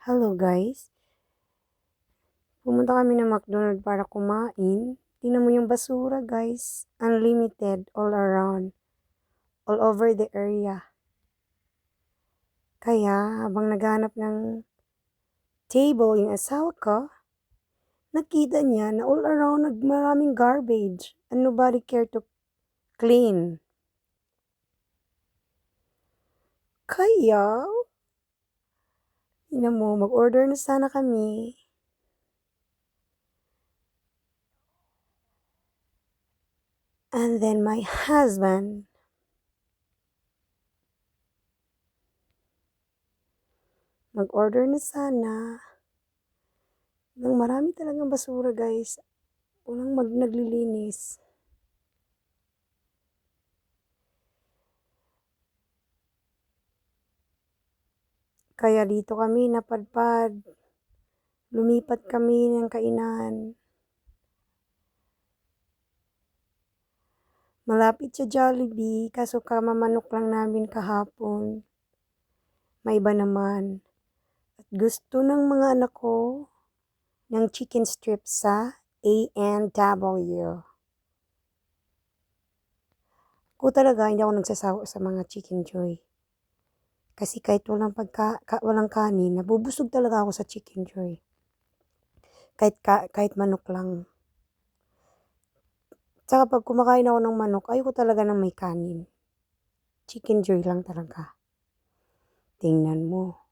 Hello guys, pumunta kami ng McDonald's para kumain. Tingnan mo yung basura guys, unlimited all around, all over the area. Kaya habang naghanap ng table yung asawa ko, nakita niya na all around maraming garbage and nobody care to clean. Kaya, tingnan mo, mag-order na sana kami. And then my husband, mag-order na sana. Nang marami talagang basura guys. Walang naglilinis. Kaya dito kami napadpad. Lumipat kami ng kainan. Malapit sa Jollibee, kaso kamamanok lang namin kahapon. May iba naman. At gusto ng mga anak ko ng chicken strip sa A&W. Ako talaga, hindi ako nagsasawa sa mga Chicken Joy. Kasi kahit walang kanin, nabubusog talaga ako sa Chicken Joy. Kahit manok lang. Tsaka pag kumakain ako ng manok, ayoko talaga ng may kanin. Chicken Joy lang talaga. Tingnan mo.